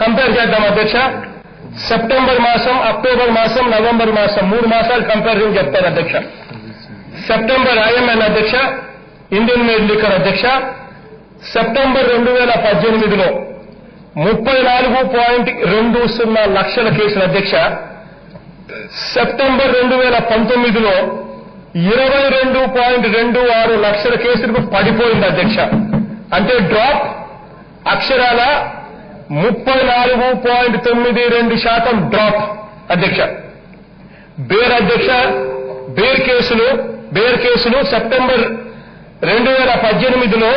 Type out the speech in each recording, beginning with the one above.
Compare చేద్దాం అధ్యక్ష. September మాసం, అక్టోబర్ మాసం, నవంబర్ మాసం 3 మాసాలు కంపారిజన్ చెప్తారు అధ్యక్ష. సెప్టెంబర్ ఐఎంఎల్ అధ్యక్ష, ఇండియన్ మేడ్ లిక్కర్ అధ్యక్ష, సెప్టెంబర్ 2018లో 34.20 లక్షల కేసులు అధ్యక్ష. సెప్టెంబర్ 2019లో 22.26 లక్షల కేసులకు పడిపోయింది అధ్యక్ష. అంటే డ్రాప్ అక్షరాల 34.92% డ్రాప్ అధ్యక్ష. బేర్ అధ్యక్ష, బేర్ కేసులు సెప్టెంబర్ 2018లో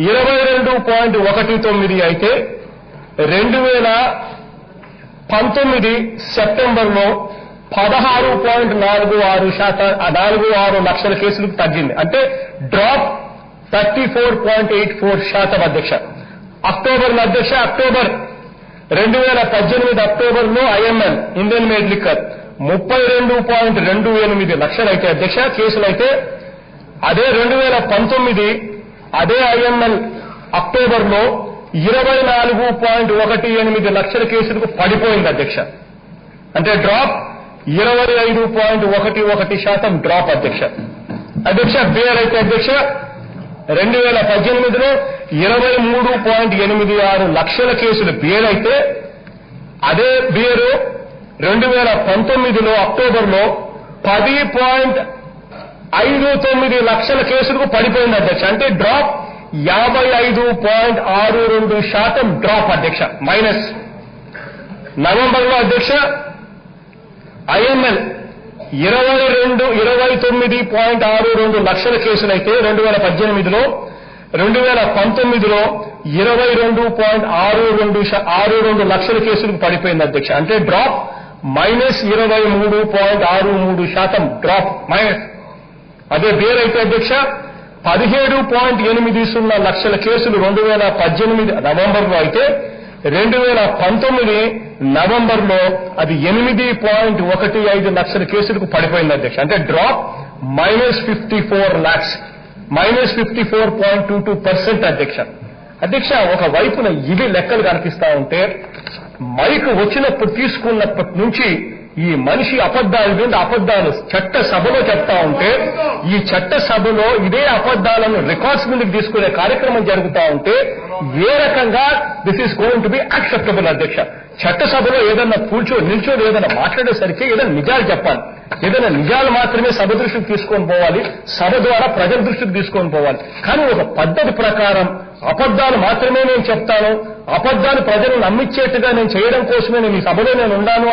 22.19 అయితే 2019 సెప్టెంబర్లో 16.46 లక్షల కేసులకు తగ్గింది. అంటే డ్రాప్ 34.84% అధ్యక్ష. అక్టోబర్ అధ్యక్ష, అక్టోబర్ 2018 అక్టోబర్లో ఐఎంఎల్ ఇండియన్ మేడ్ లిక్కర్ 32.28 లక్షలు అయితే అధ్యక్ష కేసులు అయితే, అదే 2019 అదే ఐఎంఎల్ అక్టోబర్లో 24.18 లక్షల కేసులకు పడిపోయింది అధ్యక్ష. అంటే డ్రాప్ 25.11% డ్రాప్ అధ్యక్ష. అధ్యక్ష బేర్ అయితే అధ్యక్ష 2018లో 23.86 లక్షల కేసులు బేర్ అయితే, అదే బేరు 2019లో అక్టోబర్లో 10.59 లక్షల కేసులకు పడిపోయింది అధ్యక్ష. అంటే డ్రాప్ 55.62% డ్రాప్ అధ్యక్ష. మైనస్. నవంబర్లో అధ్యక్ష ఐఎంఎల్ 29.62 లక్షల కేసులైతే 2018లో, 2019లో 22.62 లక్షల కేసులకు పడిపోయింది అధ్యక్ష. అంటే డ్రాప్ -23.63% డ్రాప్ మైనస్. అదే బేర్ అయితే అధ్యక్ష 17.80 లక్షల కేసులు 2018 నవంబర్లో అయితే 2019 నవంబర్లో అది 8.15 లక్షల కేసులకు పడిపోయింది అధ్యక్ష. అంటే డ్రాప్ -54 lakhs, -54.22% అధ్యక్ష. అధ్యక్ష ఒక వైపున ఇవి లెక్కలు కనిపిస్తా ఉంటే, మైకు వచ్చినప్పుడు తీసుకున్నప్పటి నుంచి ఈ మనిషి అబద్ధాలు చట్ట సభలో చెప్తా ఉంటే, ఈ చట్ట సభలో ఇదే అబద్ధాలను రికార్డ్స్ మీదకి తీసుకునే కార్యక్రమం జరుగుతూ ఉంటే ఏ రకంగా this is going to be acceptable అధ్యక్ష. చట్టసభలో ఏదన్నా నిల్చొని ఏదైనా మాట్లాడేసరికి ఏదైనా నిజాలు చెప్పాలి, ఏదైనా నిజాలు మాత్రమే సభ దృష్టికి తీసుకొని పోవాలి, సభ ద్వారా ప్రజల దృష్టికి తీసుకొని పోవాలి. కానీ ఒక పద్ధతి ప్రకారం అబద్ధాలు మాత్రమే నేను చెప్తాను, అబద్ధాలు ప్రజలు నమ్మించేట్టుగా నేను చేయడం కోసమే నేను ఈ సభలో నేను ఉన్నాను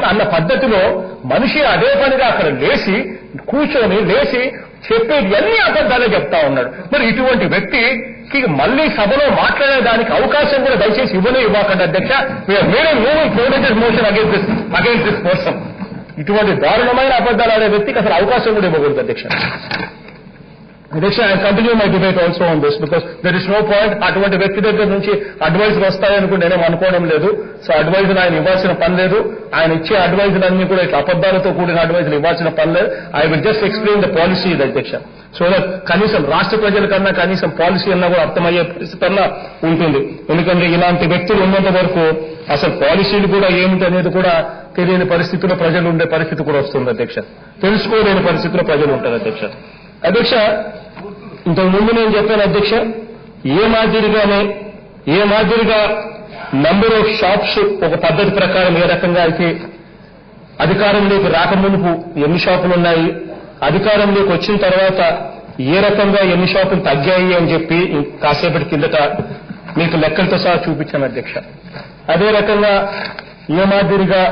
అన్న పద్ధతిలో మనిషి అదే పనిగా అక్కడ లేచి చెప్పేది అన్ని అబద్ధాలే చెప్తా ఉన్నాడు. మరి ఇటువంటి వ్యక్తికి మళ్లీ సభలో మాట్లాడేదానికి అవకాశం కూడా దయచేసి ఇవ్వకండి అధ్యక్ష. Motion against this person. ఇటువంటి దారుణమైన అబద్ధాలు ఆడే వ్యక్తికి అసలు అవకాశం కూడా ఇవ్వకూడదు అధ్యక్ష. అధ్యక్ష, I continue my debate also on this because there is no point. అటువంటి వ్యక్తి దగ్గర నుంచి అడ్వైజులు వస్తాయనుకుంటే నేనేం అనుకోవడం లేదు. సో అడ్వైజులు ఆయన ఇవ్వాల్సిన పని లేదు. ఆయన ఇచ్చే అడ్వైజులన్నీ కూడా ఇట్లా అబద్ధాలతో కూడిన అడ్వైజులు ఇవ్వాల్సిన పని లేదు. I will just explain the policy ఇది అధ్యక్ష. సో దట్ కనీసం రాష్ట్ర ప్రజల కన్నా కనీసం పాలసీ అన్నా కూడా అర్థమయ్యే పరిస్థితి అన్నా ఉంటుంది. ఎందుకంటే ఇలాంటి వ్యక్తులు ఉన్నంత వరకు అసలు పాలసీలు కూడా ఏమిటి అనేది కూడా తెలియని పరిస్థితిలో ప్రజలు ఉండే పరిస్థితి కూడా వస్తుంది అధ్యక్ష. తెలుసుకోలేని పరిస్థితిలో ప్రజలు ఉంటారు అధ్యక్ష. అధ్యక్ష, ఇంతకు ముందు నేను చెప్పాను అధ్యక్ష, ఏ మాదిరిగా నంబర్ ఆఫ్ షాప్స్ ఒక పద్ధతి ప్రకారం ఏ రకంగా అయితే అధికారంలోకి రాకమునుపు ఎన్ని షాపులు ఉన్నాయి, అధికారంలోకి వచ్చిన తర్వాత ఏ రకంగా ఎన్ని షాపులు తగ్గాయి అని చెప్పి కాసేపటి కిందట మీకు లెక్కలతో సహా చూపించాను అధ్యక్ష. అదే రకంగా ఏ మాదిరిగా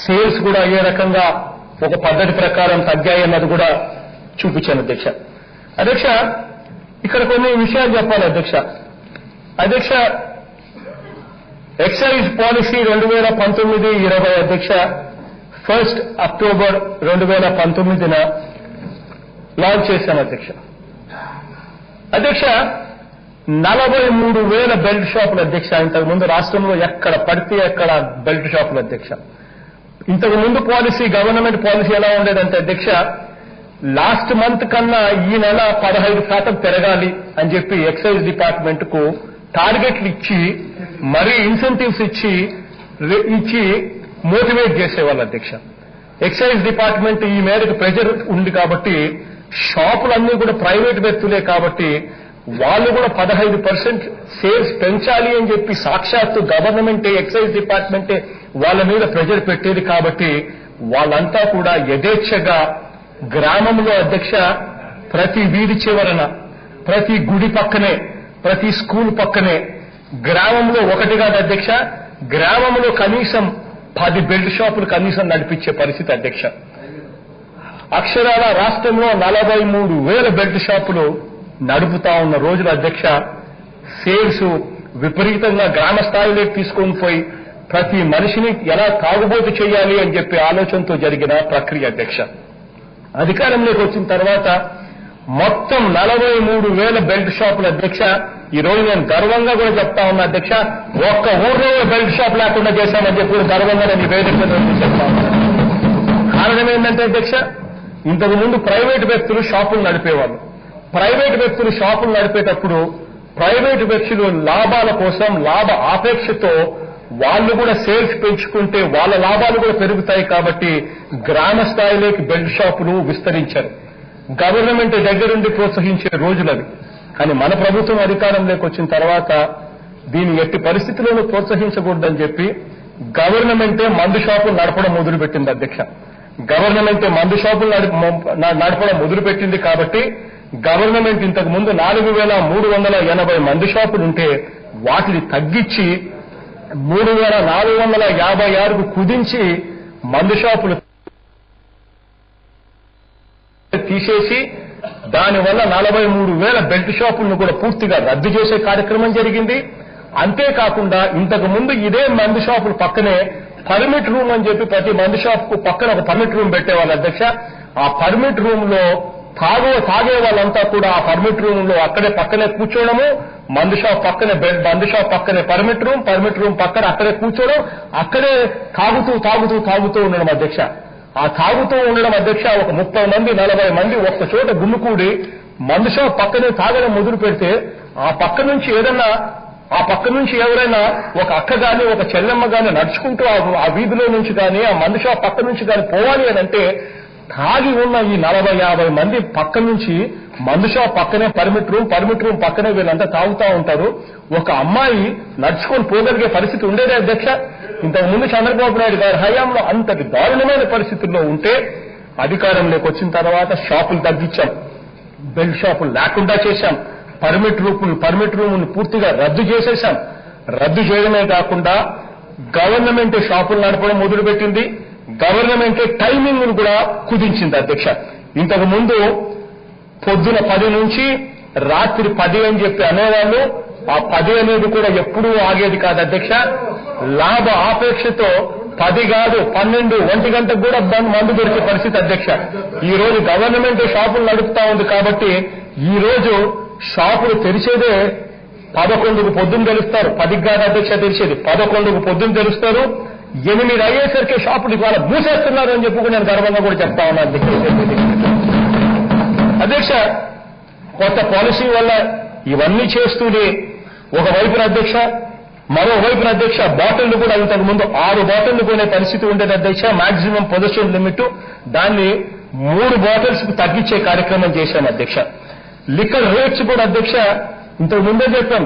సేల్స్ కూడా ఏ రకంగా ఒక పద్ధతి ప్రకారం తగ్గాయి అన్నది కూడా చూపించాను అధ్యక్ష. అధ్యక్ష, ఇక్కడ కొన్ని విషయాలు చెప్పాలి అధ్యక్ష. అధ్యక్ష, ఎక్సైజ్ పాలసీ 2019-20 అధ్యక్ష 1 అక్టోబర్ 2019 లాంచ్ చేశాను అధ్యక్ష. అధ్యక్ష, 43,000 బెల్ట్ షాపులు అధ్యక్ష. ఇంతకు ముందు రాష్ట్రంలో ఎక్కడ పడితే ఎక్కడ బెల్ట్ షాపులు అధ్యక్ష. ఇంతకు ముందు పాలసీ, గవర్నమెంట్ పాలసీ ఎలా ఉండేదంటే అధ్యక్ష, లాస్ట్ మంత్ కన్నా ఈ నెల 15% పెరగాలి అని చెప్పి ఎక్సైజ్ డిపార్ట్మెంట్ కు టార్గెట్లు ఇచ్చి మరీ ఇన్సెంటివ్స్ ఇచ్చి మోటివేట్ చేసేవాళ్ళు అధ్యక్ష. ఎక్సైజ్ డిపార్ట్మెంట్ ఈ మేరకు ప్రెజర్ ఉంది కాబట్టి షాపులన్నీ కూడా ప్రైవేట్ వ్యక్తులే కాబట్టి వాళ్ళు కూడా 15% సేల్స్ పెంచాలి అని చెప్పి సాక్షాత్తు గవర్నమెంటే ఎక్సైజ్ డిపార్ట్మెంటే వాళ్ళ మీద ప్రెజర్ పెట్టేది కాబట్టి వాళ్ళంతా కూడా యథేచ్ఛగా గ్రామంలో అధ్యక్ష ప్రతి వీధి చివరన, ప్రతి గుడి పక్కనే, ప్రతి స్కూల్ పక్కనే, గ్రామంలో ఒకటి కాదు అధ్యక్ష, గ్రామంలో కనీసం 10 బెల్ట్ షాపులు కనీసం నడిపించే పరిస్థితి అధ్యక్ష. అక్షరాల రాష్ట్రంలో 43,000 బెల్ట్ షాపులు నడుపుతా ఉన్న రోజుల అధ్యక్ష. సేల్స్ విపరీతంగా గ్రామ స్థాయిలోకి తీసుకొని పోయి ప్రతి మనిషిని ఎలా తాగుబోతు చేయాలి అని చెప్పి ఆలోచనతో జరిగిన ప్రక్రియ అధ్యక్ష. అధికారంలోకి వచ్చిన తర్వాత మొత్తం 43,000 బెల్ట్ షాపుల అధ్యక్ష. ఈ రోజు నేను గర్వంగా కూడా చెప్తా ఉన్నా అధ్యక్ష, ఒక్క ఊర్లో బెల్ట్ షాప్ లేకుండా చేశామని చెప్పి గర్వంగా నేను వేదిక చెప్తా ఉన్నాను. కారణం ఏంటంటే అధ్యక్ష, ఇంతకు ముందు ప్రైవేట్ వ్యక్తులు షాపులు నడిపేవాళ్ళు. ప్రైవేట్ వ్యక్తులు షాపులు నడిపేటప్పుడు ప్రైవేట్ వ్యక్తులు లాభాల కోసం లాభ ఆపేక్షతో వాళ్ళు కూడా సేల్స్ పెంచుకుంటే వాళ్ళ లాభాలు కూడా పెరుగుతాయి కాబట్టి గ్రామ స్థాయిలోకి బెల్ట్ షాపులు విస్తరించారు. గవర్నమెంట్ దగ్గరుండి ప్రోత్సహించే రోజులవి. కానీ మన ప్రభుత్వం అధికారంలోకి వచ్చిన తర్వాత దీన్ని ఎట్టి పరిస్థితుల్లోనూ ప్రోత్సహించకూడదని చెప్పి గవర్నమెంటే మందు షాపులు నడపడం మొదలుపెట్టింది అధ్యక్ష. గవర్నమెంటే మందు షాపులు నడపడం మొదలుపెట్టింది కాబట్టి గవర్నమెంట్ ఇంతకు ముందు 4,380 మందు షాపులుంటే వాటిని తగ్గించి 3,456కు కుదించి మందు షాపులు తీసేసి దానివల్ల 43,000 బెల్ట్ షాపులను కూడా పూర్తిగా రద్దు చేసే కార్యక్రమం జరిగింది. అంతేకాకుండా ఇంతకు ముందు ఇదే మందు షాపుల పక్కనే పర్మిట్ రూమ్ అని చెప్పి ప్రతి మందు షాప్ కు పక్కన ఒక పర్మిట్ రూమ్ పెట్టేవాళ్ళు అధ్యక్ష. ఆ పర్మిట్ రూమ్ లో తాగే వాళ్ళంతా కూడా ఆ పర్మిట్ రూమ్ లో అక్కడే పక్కనే కూర్చోవడము, మందు షాప్ పక్కనే పర్మిట్ రూమ్ పక్కన అక్కడే కూర్చోవడం, అక్కడే తాగుతూ ఉండడం అధ్యక్ష. ఆ తాగుతూ ఉండడం అధ్యక్ష ఒక 30 మంది 40 మంది ఒక్క చోట గుమ్ముకూడి మందు షాప్ పక్కనే తాగడం మొదలు పెడితే ఆ పక్క నుంచి ఎవరైనా ఒక అక్క గాని ఒక చెల్లెమ్మ గాని నడుచుకుంటూ ఆ వీధిలో నుంచి కానీ ఆ మందు షాప్ పక్క నుంచి కానీ పోవాలి అని అంటే తాగి ఉన్న ఈ 40-50 మంది పక్క నుంచి మందు షాప్ పక్కనే పర్మిట్ రూమ్ పక్కనే వీళ్ళంతా తాగుతూ ఉంటారు. ఒక అమ్మాయి నడుచుకొని పోగలిగే పరిస్థితి ఉండేదే అధ్యక్ష. ఇంతకు ముందు చంద్రబాబు నాయుడు గారి హయాంలో అంతటి దారుణమైన పరిస్థితుల్లో ఉంటే అధికారంలోకి వచ్చిన తర్వాత షాపులు తగ్గించాం, బెల్ట్ షాపులు లేకుండా చేశాం, పర్మిట్ రూములు పూర్తిగా రద్దు చేసేశాం. రద్దు చేయడమే కాకుండా గవర్నమెంట్ షాపులు నడపడం మొదలుపెట్టింది. గవర్నమెంట్ టైమింగ్ ను కూడా కుదించింది అధ్యక్ష. ఇంతకు ముందు పొద్దున 10 నుంచి రాత్రి 10 అని చెప్పి అనేవాళ్ళు. ఆ 10 అనేది కూడా ఎప్పుడూ ఆగేది కాదు అధ్యక్ష. లాభ ఆపేక్షతో 10 కాదు 12, 1 గంటకు కూడా మందు దొరికే పరిస్థితి అధ్యక్ష. ఈ రోజు గవర్నమెంట్ షాపులు నడుపుతా ఉంది కాబట్టి ఈ రోజు షాపులు తెరిచేదే 11కు పొద్దున్న తెలుస్తారు. 10కి కాదు అధ్యక్ష తెరిచేది, 11కు పొద్దున్న తెలుస్తారు. 8 అయ్యేసరికి షాపులు ఇవాళ మూసేస్తున్నారు అని చెప్పి నేను గర్వంగా కూడా చెప్తా ఉన్నాను అధ్యక్ష. కొత్త పాలసీ వల్ల ఇవన్నీ చేస్తూనే ఒకవైపున అధ్యక్ష, మరోవైపున అధ్యక్ష బాటిళ్లు కూడా ఇంతకు ముందు 6 బాటిళ్లు కొనే పరిస్థితి ఉండేది అధ్యక్ష. మాక్సిమం పొజిషన్ లిమిట్ దాన్ని 3 బాటిల్స్ కు తగ్గించే కార్యక్రమం చేశాం అధ్యక్ష. లిక్కర్ రేట్స్ కూడా అధ్యక్ష ఇంతకు ముందే చెప్పాం.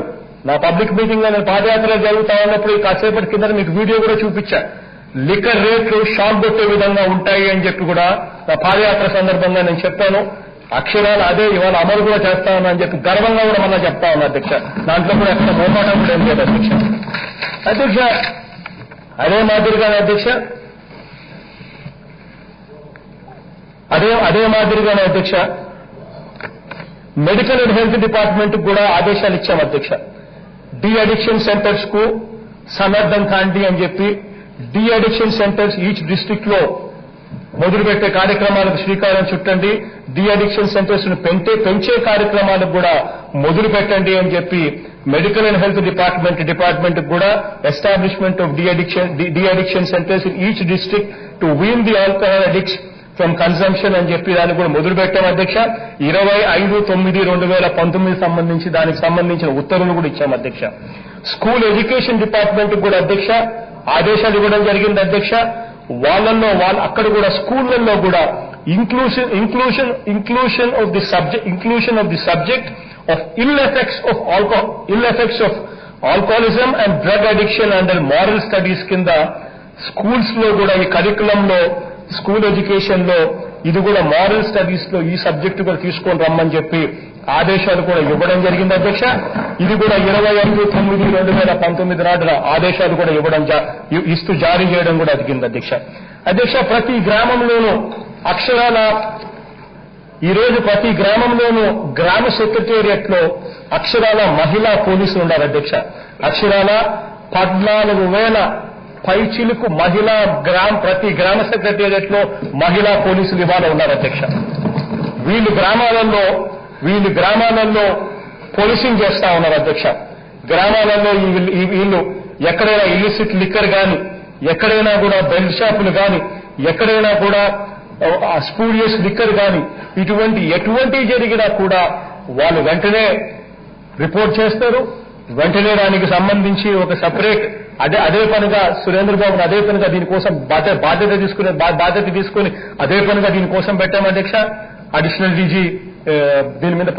నా పబ్లిక్ మీటింగ్ లో నేను పాదయాత్ర జరుగుతా ఉన్నప్పుడు కాసేపటి కింద మీకు వీడియో కూడా చూపించా. లిక్కర్ రేట్లు షాక్ కొట్టే విధంగా ఉంటాయి అని చెప్పి కూడా నా పాదయాత్ర సందర్భంగా నేను చెప్పాను. అక్షరాలు అదే ఇవాళ అమలు కూడా చేస్తా ఉన్నా అని చెప్పి గర్వంగా కూడా మళ్ళీ చెప్తా ఉన్నా అధ్యక్ష. దాంట్లో కూడా ఎక్కడ మోమాటం కూడా ఏం లేదు అధ్యక్ష. అదే మాదిరిగానే అధ్యక్ష మెడికల్ అండ్ హెల్త్ డిపార్ట్మెంట్ కూడా ఆదేశాలు ఇచ్చాం అధ్యక్ష. డి అడిక్షన్ సెంటర్స్ కు సన్నద్ధం కాండి అని చెప్పి de addiction centres each district లో మొదలుపెట్టే కార్యక్రమాలకు శ్రీకారం చుట్టండి. డి అడిక్షన్ సెంటర్స్ ను పెంచే కార్యక్రమాలకు కూడా మొదలు పెట్టండి అని చెప్పి మెడికల్ అండ్ హెల్త్ డిపార్ట్మెంట్ కూడా establishment of de-addiction centres in each district to wean the alcohol addicts from consumption అని చెప్పి దాన్ని కూడా మొదలు పెట్టాం అధ్యక్ష. 25/9/2019 దానికి సంబంధించిన ఉత్తర్వులు కూడా ఇచ్చాం అధ్యక్ష. స్కూల్ ఎడ్యుకేషన్ డిపార్ట్మెంట్ కూడా అధ్యక్ష ఆదేశాలు ఇవ్వడం జరిగింది అధ్యక్ష. వాళ్ళల్లో అక్కడ కూడా స్కూళ్లలో కూడా inclusion of the subject of ill effects of alcoholism and drug addiction under moral studies కింద స్కూల్స్ లో కూడా ఈ కరికులం లో స్కూల్ ఎడ్యుకేషన్ లో ఇది కూడా మారల్ స్టడీస్ లో ఈ సబ్జెక్టు కూడా తీసుకొని రమ్మని చెప్పి ఆదేశాలు కూడా ఇవ్వడం జరిగింది అధ్యక్ష. ఇది కూడా 25/9/2019 నాడున ఆదేశాలు కూడా ఇస్తూ జారీ చేయడం కూడా జరిగింది అధ్యక్ష. అధ్యక్ష ప్రతి గ్రామంలోనూ అక్షరాల ఈరోజు ప్రతి గ్రామంలోనూ గ్రామ సెక్రటేరియట్ లో అక్షరాల మహిళా పోలీసులు ఉన్నారు అధ్యక్ష. అక్షరాల 14,000 పైచిలుకు ప్రతి గ్రామ సెక్రటేరియట్ లో మహిళా పోలీసులు ఇవాళ ఉన్నారు అధ్యక్ష. వీళ్ళు గ్రామాలలో పోలీసింగ్ చేస్తా ఉన్నారు అధ్యక్ష. గ్రామాలలో వీళ్ళు ఎక్కడైనా ఇల్లిసిట్ లిక్కర్ గాని, ఎక్కడైనా కూడా బెల్ట్ షాపులు గాని, ఎక్కడైనా కూడా స్పూరియస్ లిక్కర్ గాని ఎటువంటి జరిగినా కూడా వాళ్ళు వెంటనే రిపోర్ట్ చేస్తారు. వెంటనే దానికి సంబంధించి ఒక సెపరేట్ అదే పనిగా సురేంద్ర బాబుని అదే పనిగా దీనికోసం బాధ్యత తీసుకుని అదే పనిగా దీనికోసం పెట్టాం అధ్యక్ష. అడిషనల్ డీజీ దీని మీద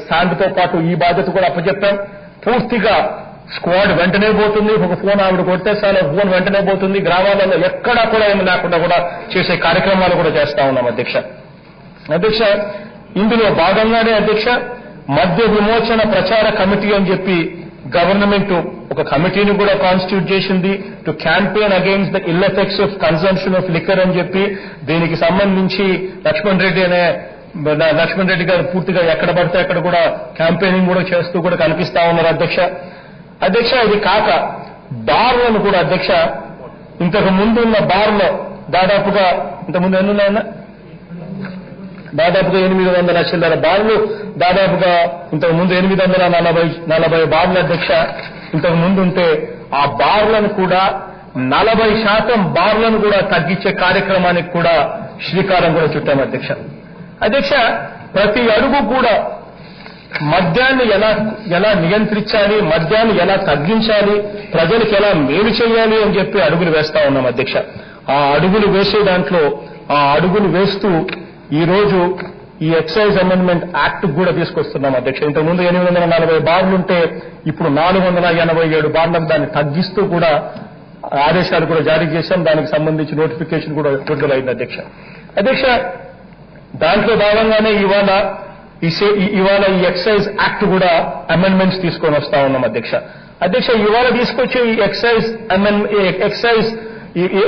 శాంతితో పాటు ఈ బాధ్యత కూడా అప్పచెప్పాం. పూర్తిగా స్క్వాడ్ వెంటనే పోతుంది. ఒక ఫోన్ ఆవిడ కొడితే చాలు ఫోన్ వెంటనే పోతుంది. గ్రామాలలో ఎక్కడా కూడా ఏమి లేకుండా కూడా చేసే కార్యక్రమాలు కూడా చేస్తా ఉన్నాం అధ్యక్ష. ఇందులో భాగంగానే అధ్యక్ష మద్య విమోచన ప్రచార కమిటీ అని చెప్పి గవర్నమెంట్ ఒక కమిటీని కూడా కాన్స్టిట్యూట్ చేసింది to campaign against the ill effects of consumption of liquor అని చెప్పి. దీనికి సంబంధించి లక్ష్మణ్ రెడ్డి గారు పూర్తిగా ఎక్కడ పడితే అక్కడ కూడా క్యాంపెయినింగ్ కూడా చేస్తూ కూడా కనిపిస్తా ఉన్నారు అధ్యక్ష. ఇది కాక బార్లను కూడా అధ్యక్ష ఇంతకు ముందు ఉన్న బార్లో దాదాపుగా ఇంతకుముందు ఎన్నున్నాయన్నా దాదాపుగా 800 చిల్లర బార్లు, దాదాపుగా ఇంతకు ముందు 840 బార్లు అధ్యక్ష ఇంతకు ముందు ఉంటే ఆ బార్లను కూడా 40% బార్లను కూడా తగ్గించే కార్యక్రమానికి కూడా శ్రీకారం కూడా చుట్టాం అధ్యక్ష. ప్రతి అడుగు కూడా మద్యాన్ని ఎలా నియంత్రించాలి, మద్యాన్ని ఎలా తగ్గించాలి, ప్రజలకు ఎలా మేలు చేయాలి అని చెప్పి అడుగులు వేస్తా ఉన్నాం అధ్యక్ష. ఆ అడుగులు వేసే దాంట్లో అడుగులు వేస్తూ ఈ రోజు ఈ ఎక్సైజ్ అమెండ్మెంట్ యాక్ట్ కూడా తీసుకొస్తున్నాం అధ్యక్ష. ఇంతకుముందు 840 బార్లుంటే ఇప్పుడు 487 బార్లకు దాన్ని తగ్గిస్తూ కూడా ఆదేశాలు కూడా జారీ చేశాం. దానికి సంబంధించి నోటిఫికేషన్ కూడా విడుదలైంది అధ్యక్ష. దాంట్లో భాగంగానే ఇవాళ ఈ ఎక్సైజ్ యాక్ట్ కూడా అమెండ్మెంట్స్ తీసుకొని వస్తా ఉన్నాం అధ్యక్ష. ఇవాళ తీసుకొచ్చే ఈ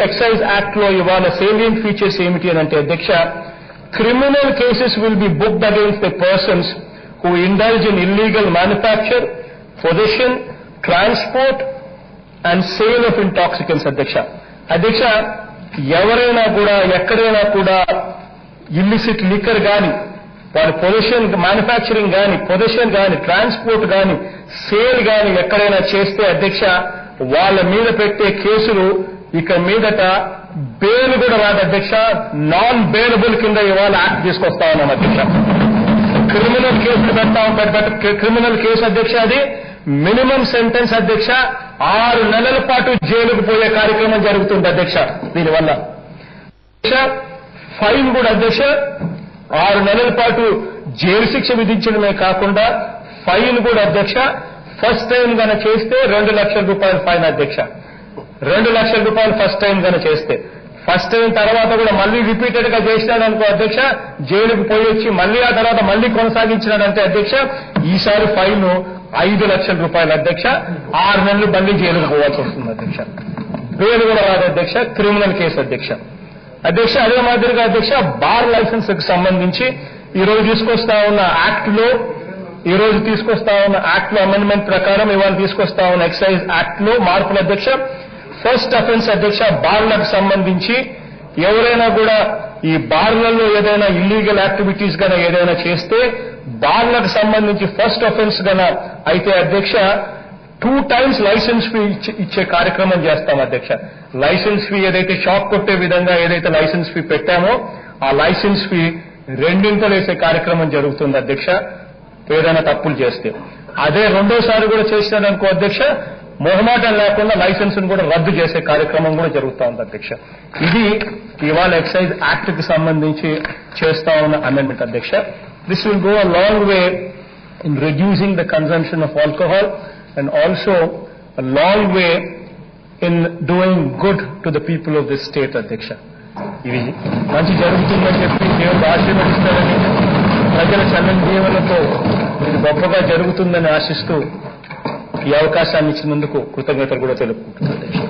ఎక్సైజ్ యాక్ట్ లో ఇవాళ సేలియంట్ ఫీచర్స్ ఏమిటి అని అంటే అధ్యక్ష, criminal cases will be booked against the persons who indulge in illegal manufacture, possession, transport and sale of intoxicants అధ్యక్ష. ఎవరైనా కూడా ఎక్కడైనా కూడా ఇల్లిసిట్ లిక్కర్ గాని, వారి పొజిషన్ మ్యానుఫ్యాక్చరింగ్ గాని, పొజిషన్ గాని, ట్రాన్స్పోర్ట్ గాని, సేల్ గాని ఎక్కడైనా చేస్తే అధ్యక్ష వాళ్ళ మీద పెట్టే కేసులు ఇక మీదట బెయిల్ కూడా రాదు అధ్యక్ష. నాన్ బెయిలబుల్ కింద ఇవాళ యాక్ట్ తీసుకొస్తా ఉన్నాం అధ్యక్ష. క్రిమినల్ కేసులు క్రిమినల్ కేసు అధ్యక్ష. అది మినిమం సెంటెన్స్ అధ్యక్ష 6 నెలల పాటు జైలుకు పోయే కార్యక్రమం జరుగుతుంది అధ్యక్ష. దీనివల్ల ఫైన్ కూడా అధ్యక్ష 6 నెలల పాటు జైలు శిక్ష విధించడమే కాకుండా ఫైన్ కూడా అధ్యక్ష ఫస్ట్ టైం గన చేస్తే 2 లక్షల రూపాయల ఫైన్ అధ్యక్ష. 2 లక్షల రూపాయలు ఫస్ట్ టైం గానే చేస్తే, ఫస్ట్ టైం తర్వాత కూడా మళ్ళీ రిపీటెడ్ గా చేసినాడనుకో అధ్యక్ష జైలుకు పోయి వచ్చి మళ్ళీ ఆ తర్వాత మళ్ళీ కొనసాగించినాడంటే అధ్యక్ష ఈసారి ఫైన్ 5 లక్షల రూపాయలు అధ్యక్ష. 6 నెలలు మళ్ళీ జైలుకు పోవాల్సి వస్తుంది అధ్యక్ష. బెయిల్ కూడా రాదు అధ్యక్ష. క్రిమినల్ కేసు అధ్యక్ష. అదే మాదిరిగా అధ్యక్ష బార్ లైసెన్స్ కి సంబంధించి ఈ రోజు తీసుకొస్తా ఉన్న యాక్ట్ లో అమెండ్మెంట్ ప్రకారం ఇవాళ తీసుకొస్తా ఉన్న ఎక్సైజ్ యాక్ట్ లో మార్పులు అధ్యక్ష. ఫస్ట్ అఫెన్స్ అధ్యక్ష బార్లకు సంబంధించి ఎవరైనా కూడా ఈ బార్లలో ఏదైనా ఇల్లీగల్ యాక్టివిటీస్ గన ఏదైనా చేస్తే బార్లకు సంబంధించి ఫస్ట్ అఫెన్స్ గన అయితే అధ్యక్ష 2 times లైసెన్స్ ఫీ ఇచ్చే కార్యక్రమం చేస్తాం అధ్యక్ష. లైసెన్స్ ఫీ ఏదైతే షాక్ కొట్టే విధంగా ఏదైతే లైసెన్స్ ఫీ పెట్టామో ఆ లైసెన్స్ ఫీ 2 వేసే కార్యక్రమం జరుగుతుంది అధ్యక్ష ఏదైనా తప్పులు చేస్తే. అదే రెండోసారి కూడా చేసినాడనుకో అధ్యక్ష మొహమాటం లేకుండా లైసెన్స్ ను కూడా రద్దు చేసే కార్యక్రమం కూడా జరుగుతూ ఉంది అధ్యక్ష. ఇది ఇవాళ ఎక్సైజ్ యాక్ట్ కి సంబంధించి చేస్తా ఉన్న అమెండ్మెంట్ అధ్యక్ష. This will go a long way in reducing the consumption of alcohol and also a long way in doing good to the people of this state అధ్యక్ష. ఇవి మంచి జరుగుతుందని చెప్పి దేవుడు ఆశీర్వదిస్తారని ప్రజల చల్లని దీవెనలతో ఇది గొప్పగా జరుగుతుందని ఆశిస్తూ ఈ అవకాశాన్ని ఇచ్చినందుకు కృతజ్ఞతలు కూడా తెలుపుకుంటున్నాను అధ్యక్ష.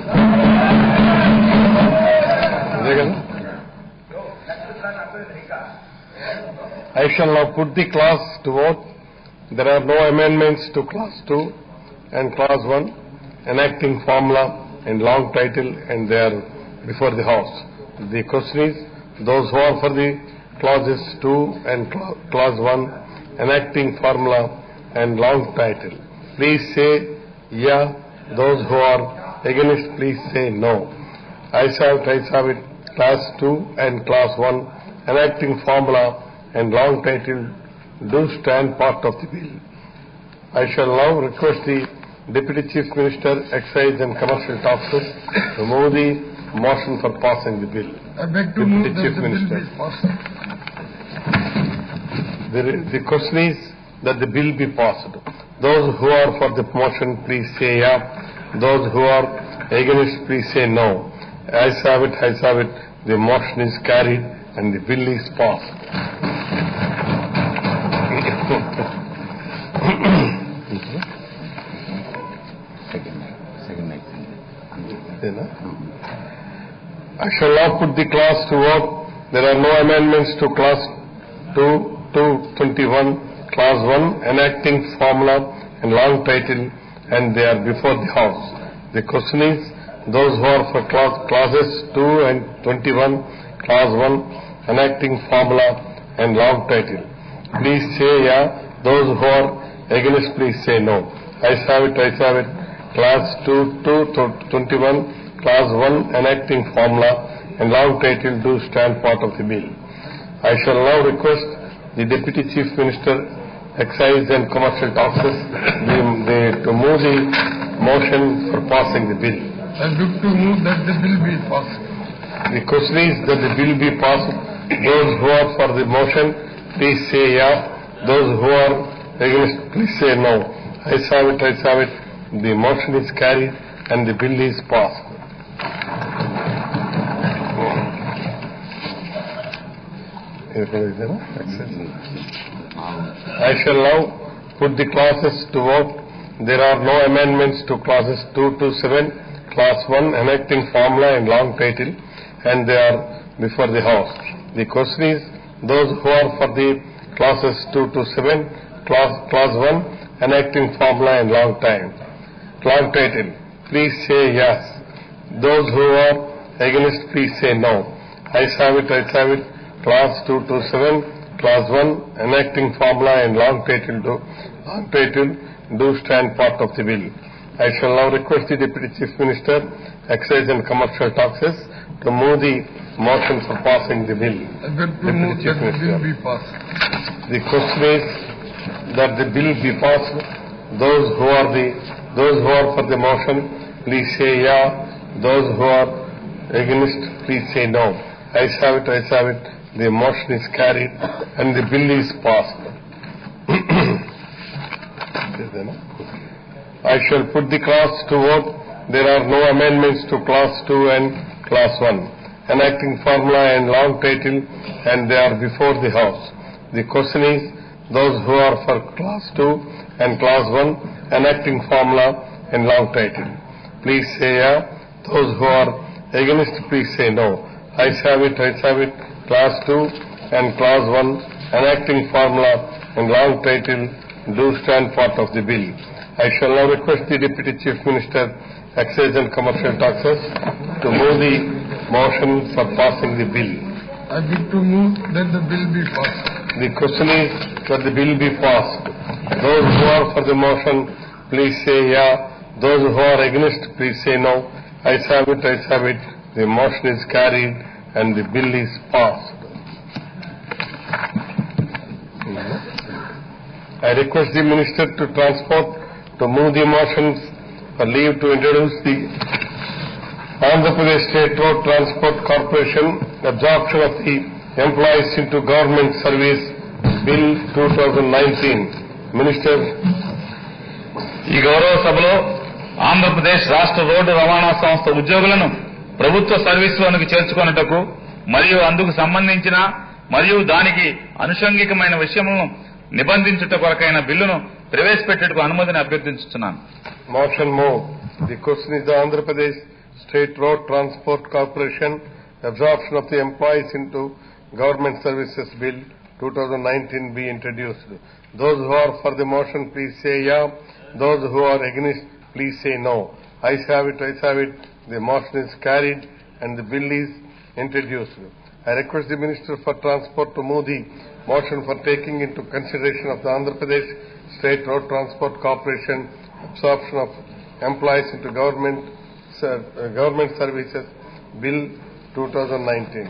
I shall now put the class to vote. There are no amendments to Class 2 and Class 1, enacting formula and long title, and they are before the House. The question is, those who are for the Clauses 2 and Clause 1, enacting formula and long title, please say yeah. Those who are against, please say no. Ayes have it, Class 2 and Class 1, enacting formula and long title do stand part of the bill. I shall now request the Deputy Chief Minister, Excise and Commercial Taxes to move the motion for passing the bill. I beg to move that the bill be passed. The question is that the bill be passed. Those who are for the motion, please say yeah. Those who are against, please say no. Ayes have it, the motion is carried and the bill is passed. I shall now put the class to vote. There are no amendments to Class 2 to 21, Class 1, enacting formula and long title, and they are before the House. The question is, those who are for Clauses 2 and 21, Class 1, enacting formula and long title, please say yeah. Those who are against, please say no. Ayes have it, Class 2 to 21, Class 1, enacting formula and long title do stand part of the bill. I shall now request the Deputy Chief Minister, Excise and Commercial Taxes to move the motion for passing the bill. I look to move that the bill be passed. The question is that the bill be passed. Those who are for the motion, please say yeah. Those who are against, please say no. Ayes have it, the motion is carried and the bill is passed. I shall now put the classes to vote. There are no amendments to Clauses 2 to 7, Class 1, enacting formula and long title, and they are before the House. The question is, those who are for the Clauses 2 to 7, Class 1, enacting formula and long title, please say yes. Those who are against, please say no. Ayes have it, Class 2 to 7, Class 1, enacting formula and long title do stand part of the bill. I shall now request the Deputy Chief Minister, Excise and Commercial Taxes to move the motion for passing the bill. I beg to move that the bill be passed. The question is that the bill be passed. Those who are for the motion, please say yeah. Those who are against, please say no. Ayes have it, the motion is carried and the bill is passed. I shall put the class to vote. There are no amendments to Class 2 and Class 1, enacting formula and long title, and they are before the House. The question is, those who are for Class 2 and Class 1, enacting formula and long title, please say yeah. Those who are against, please say no. Ayes have it, Class 2 and Class 1, enacting formula and long title do stand part of the bill. I shall now request the Deputy Chief Minister, Excise and Commercial Taxes to move the motion for passing the bill. I beg to move that the bill be passed. The question is that the bill be passed. Those who are for the motion, please say yeah. Those who are against, please say no. Ayes have it, the motion is carried and the bill is passed. I request the Minister to Transport to move the motions for leave to introduce the Andhra Pradesh State Road Transport Corporation absorption of the employees into government service Bill 2019. Minister. ఈ గౌరవ సభలో ఆంధ్రప్రదేశ్ రాష్ట్ర road రవాణా సంస్థ ఉద్యోగులను ప్రభుత్వ సర్వీసులోనికి చేర్చుకొనుటకు మరియు అందుకు సంబంధించిన మరియు దానికి అనుషంగికమైన విషయములను నిబంధించుట కొరకైన బిల్లును ప్రవేశపెట్టుటకు అనుమతిని అభ్యర్థించుతున్నాను. Motion move. The question is the Andhra Pradesh State Road Transport Corporation absorption of the employees into Government Services Bill 2019 be introduced. Those who are for the motion, please say yeah. Those who are against, please say no. Ayes have it, ayes have it. The motion is carried and the bill is introduced. I request the Minister for Transport to move the motion for taking into consideration of the Andhra Pradesh State Road Transport Corporation absorption of employees into government services Bill 2019.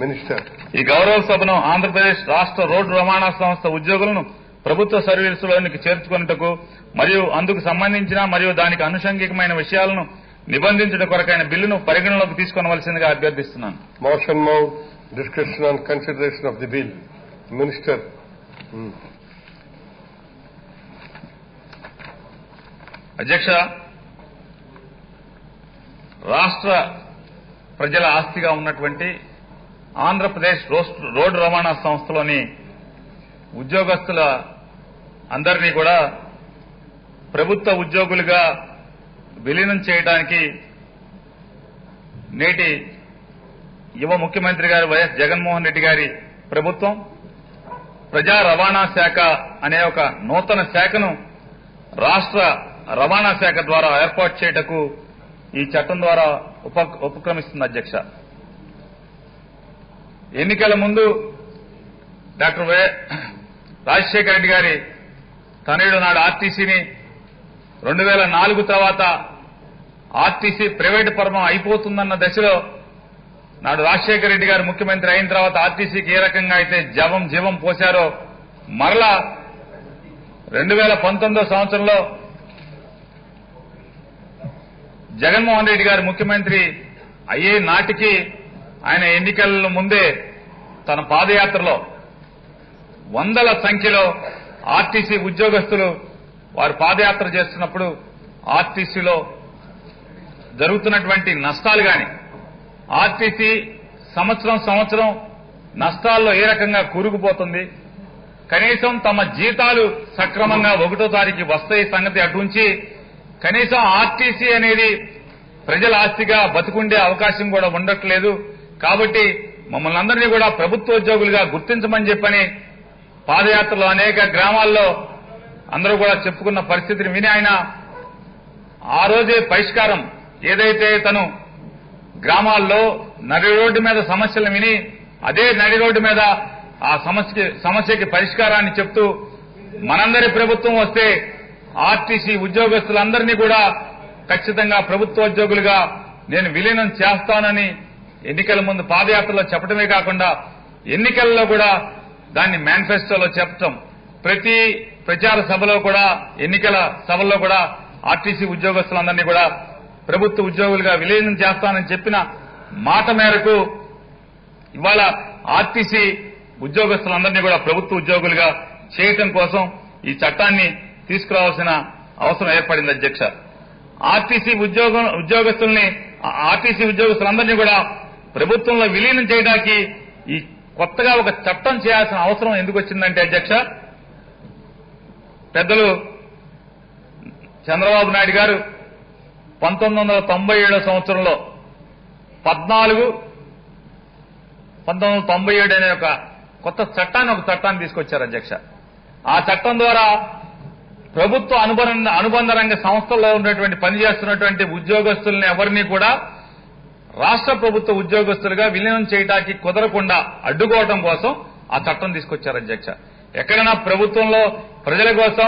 Minister. ఈ గౌరవ సభను ఆంధ్రప్రదేశ్ రాష్ట్ర road రవాణా సంస్థ ఉద్యోగులను ప్రభుత్వ సర్వీసులోనికి చేర్చుకొనుటకు మరియు అందుకు సంబంధించిన మరియు దానికి అనుషంగికమైన విషయాలను నిబంధించుట కొరకైన బిల్లును పరిగణలోకి తీసుకొనవలసిందిగా అభ్యర్థిస్తున్నాను. Motion move. Discussion on consideration of the bill. Minister. అధ్యక్ష, రాష్ట్ర ప్రజల ఆస్తిగా ఉన్నటువంటి ఆంధ్రప్రదేశ్ రోడ్డు రవాణా సంస్థలోని ఉద్యోగస్తుల అందరినీ కూడా ప్రభుత్వ ఉద్యోగులుగా విలీనం చేయడానికి నేటి యువ ముఖ్యమంత్రి గారు వైఎస్ జగన్మోహన్ రెడ్డి గారి ప్రభుత్వం ప్రజా రవాణా శాఖ అనే ఒక నూతన శాఖను రాష్ట్ర రవాణా శాఖ ద్వారా ఏర్పాటు చేయటకు ఈ చట్టం ద్వారా ఉపక్రమిస్తుంది. అధ్యక్ష, ఎన్నికల ముందు డాక్టర్ రాజశేఖర రెడ్డి గారి తనయుడు నాడు ఆర్టీసీని 2004 తర్వాత ఆర్టీసీ ప్రైవేటు పరం అయిపోతుందన్న దశలో నాడు రాజశేఖర రెడ్డి గారు ముఖ్యమంత్రి అయిన తర్వాత ఆర్టీసీకి ఏ రకంగా అయితే జీవం పోశారో మరలా 2019 సంవత్సరంలో జగన్మోహన్ రెడ్డి గారు ముఖ్యమంత్రి అయ్యే నాటికి ఆయన ఎన్నికల ముందే తన పాదయాత్రలో వందల సంఖ్యలో ఆర్టీసీ ఉద్యోగస్తులు వారు పాదయాత్ర చేస్తున్నప్పుడు ఆర్టీసీలో జరుగుతున్నటువంటి నష్టాలు గాని ఆర్టీసీ సంవత్సరం నష్టాల్లో ఏ రకంగా కూరుకుపోతుంది, కనీసం తమ జీతాలు సక్రమంగా 1వ తారీఖు వస్తాయి సంగతి అటుంచి కనీసం ఆర్టీసీ అనేది ప్రజల ఆస్తిగా బతుకుండే అవకాశం కూడా ఉండట్లేదు. కాబట్టి మమ్మల్ని అందరినీ కూడా ప్రభుత్వ ఉద్యోగులుగా గుర్తించమని చెప్పని పాదయాత్రలో అనేక గ్రామాల్లో అందరూ కూడా చెప్పుకున్న పరిస్థితిని విని ఆయన ఆ రోజే పరిష్కారం ఏదైతే తను గ్రామాల్లో నడి రోడ్డు మీద సమస్యలు విని అదే నడి రోడ్డు మీద ఆ సమస్యకి పరిష్కారాన్ని చెప్తూ మనందరి ప్రభుత్వం వస్తే ఆర్టీసీ ఉద్యోగస్తులందరినీ కూడా ఖచ్చితంగా ప్రభుత్వ ఉద్యోగులుగా నేను విలీనం చేస్తానని ఎన్నికల ముందు పాదయాత్రలో చెప్పడమే కాకుండా ఎన్నికల్లో కూడా దాన్ని మేనిఫెస్టోలో చెప్పడం, ప్రతి ప్రచార సభలో కూడా ఎన్నికల సభల్లో కూడా ఆర్టీసీ ఉద్యోగస్తులందరినీ కూడా ప్రభుత్వ ఉద్యోగులుగా విలీనం చేస్తానని చెప్పిన మాట మేరకు ఇవాళ ఆర్టీసీ ఉద్యోగస్తులందరినీ కూడా ప్రభుత్వ ఉద్యోగులుగా చేయటం కోసం ఈ చట్టాన్ని తీసుకురావాల్సిన అవసరం ఏర్పడింది. అధ్యక్ష, ఆర్టీసీ ఉద్యోగస్తులందరినీ కూడా ప్రభుత్వంలో విలీనం చేయడానికి ఈ కొత్తగా ఒక చట్టం చేయాల్సిన అవసరం ఎందుకు వచ్చిందంటే అధ్యక్ష, పెద్దలు చంద్రబాబు నాయుడు గారు 1997 సంవత్సరంలో 1997 అనే ఒక కొత్త చట్టాన్ని తీసుకొచ్చారు. అధ్యక్ష, ఆ చట్టం ద్వారా ప్రభుత్వ అనుబంధ రంగ సంస్థల్లో ఉన్నటువంటి పనిచేస్తున్నటువంటి ఉద్యోగస్తుల్ని ఎవరిని కూడా రాష్ట్ర ప్రభుత్వ ఉద్యోగస్తులుగా విలీనం చేయడానికి కుదరకుండా అడ్డుకోవడం కోసం ఆ చట్టం తీసుకొచ్చారు. అధ్యక్ష, ఎక్కడైనా ప్రభుత్వంలో ప్రజల కోసం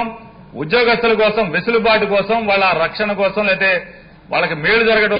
ఉద్యోగస్తుల కోసం వెసులుబాటు కోసం వాళ్ళ రక్షణ కోసం లేకపోతే వాళ్ళకి మేలు జరగడం